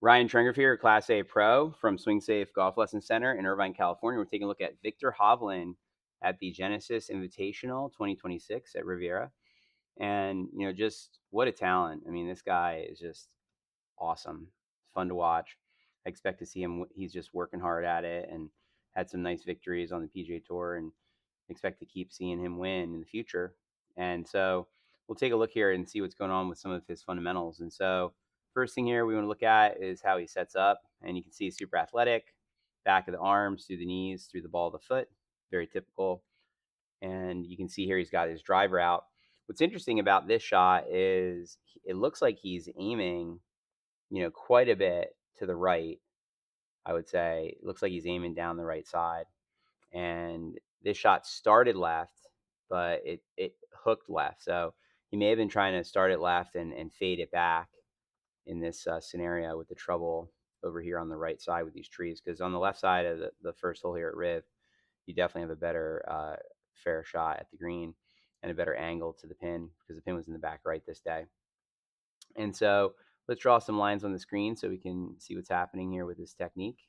Ryan Trenger here, Class A Pro from Swing Safe Golf Lesson Center in Irvine, California. We're taking a look at Viktor Hovland at the Genesis Invitational 2026 at Riviera. And, just what a talent. I mean, this guy is just awesome. Fun to watch. I expect to see him. He's just working hard at it and had some nice victories on the PGA Tour, and expect to keep seeing him win in the future. And so we'll take a look here and see what's going on with some of his fundamentals. And so first thing here we want to look at is how he sets up. And you can see super athletic, back of the arms, through the knees, through the ball of the foot. Very typical. And you can see here he's got his driver out. What's interesting about this shot is it looks like he's aiming, quite a bit to the right. I would say it looks like he's aiming down the right side. And this shot started left, but it hooked left. So he may have been trying to start it left and fade it back in this scenario with the trouble over here on the right side with these trees. Because on the left side of the first hole here at Riv, you definitely have a better fair shot at the green and a better angle to the pin because the pin was in the back right this day. And so let's draw some lines on the screen so we can see what's happening here with this technique.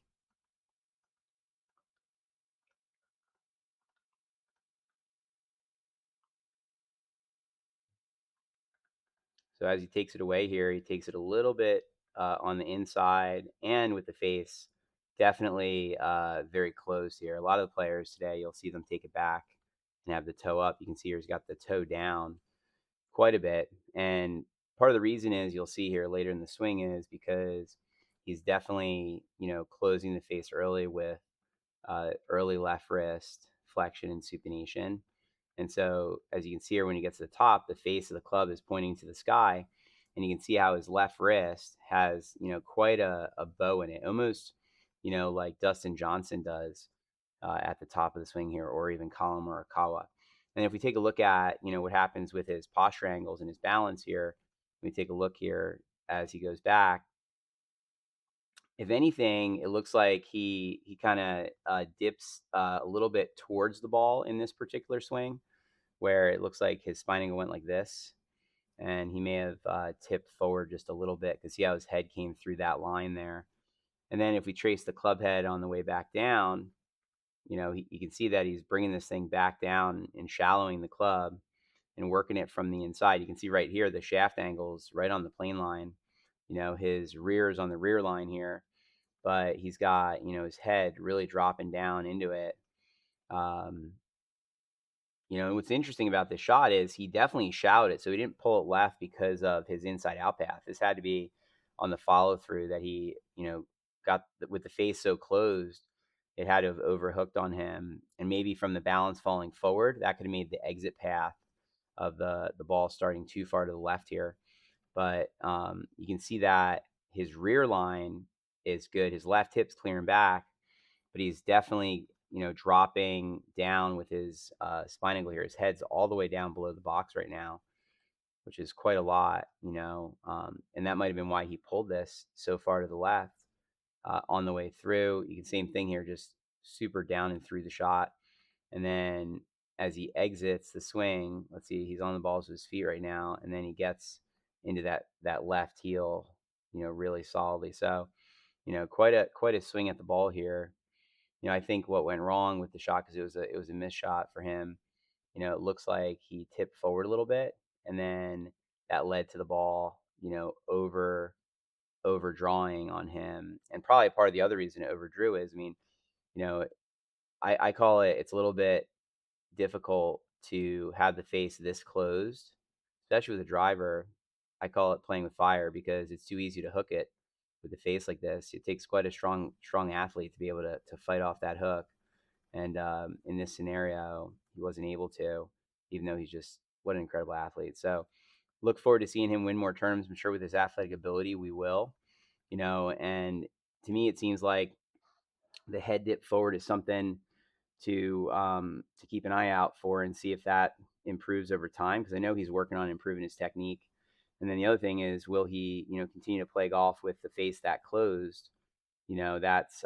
So as he takes it away here, he takes it a little bit on the inside and with the face. Definitely very close here. A lot of the players today, you'll see them take it back and have the toe up. You can see here he's got the toe down quite a bit. And part of the reason is you'll see here later in the swing is because he's definitely, closing the face early with early left wrist flexion and supination. And so, as you can see here, when he gets to the top, the face of the club is pointing to the sky, and you can see how his left wrist has, quite a bow in it, almost, like Dustin Johnson does at the top of the swing here, or even Colin Morikawa. And if we take a look at, what happens with his posture angles and his balance here, we take a look here as he goes back. If anything, it looks like he kind of dips a little bit towards the ball in this particular swing, where it looks like his spine angle went like this, and he may have tipped forward just a little bit because see how his head came through that line there. And then if we trace the club head on the way back down, you can see that he's bringing this thing back down and shallowing the club and working it from the inside. You can see right here the shaft angles right on the plane line. His rear is on the rear line here, but he's got his head really dropping down into it. Um, and what's interesting about this shot is he definitely shouted, so he didn't pull it left because of his inside out path. This had to be on the follow through that he, got with the face so closed, it had to have overhooked on him, and maybe from the balance falling forward, that could have made the exit path of the ball starting too far to the left here. But you can see that his rear line is good. His left hip's clearing back, but he's definitely dropping down with his spine angle here. His head's all the way down below the box right now, which is quite a lot, and that might have been why he pulled this so far to the left on the way through. You can same thing here, just super down and through the shot, and then as he exits the swing, let's see, he's on the balls with his feet right now, and then he gets into that left heel, really solidly. So, quite a swing at the ball here. I think what went wrong with the shot because it was a missed shot for him. It looks like he tipped forward a little bit, and then that led to the ball, overdrawing on him. And probably part of the other reason it overdrew is, I mean, you know, I call it's a little bit difficult to have the face this closed, especially with a driver. I call it playing with fire because it's too easy to hook it with the face like this. It takes quite a strong athlete to be able to fight off that hook. And in this scenario, he wasn't able to, even though he's just what an incredible athlete. So look forward to seeing him win more tournaments. I'm sure with his athletic ability, we will. And to me, it seems like the head dip forward is something to keep an eye out for and see if that improves over time because I know he's working on improving his technique. And then the other thing is, will he continue to play golf with the face that closed? That's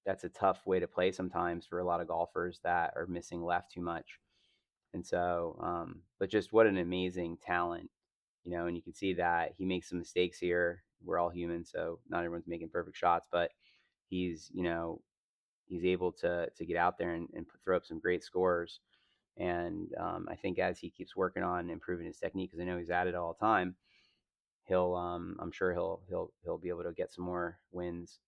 that's a tough way to play sometimes for a lot of golfers that are missing left too much. And so, but just what an amazing talent and you can see that he makes some mistakes here. We're all human, so not everyone's making perfect shots, but he's, he's able to get out there and throw up some great scores. And I think as he keeps working on improving his technique, because I know he's at it all the time, I'm sure he'll be able to get some more wins.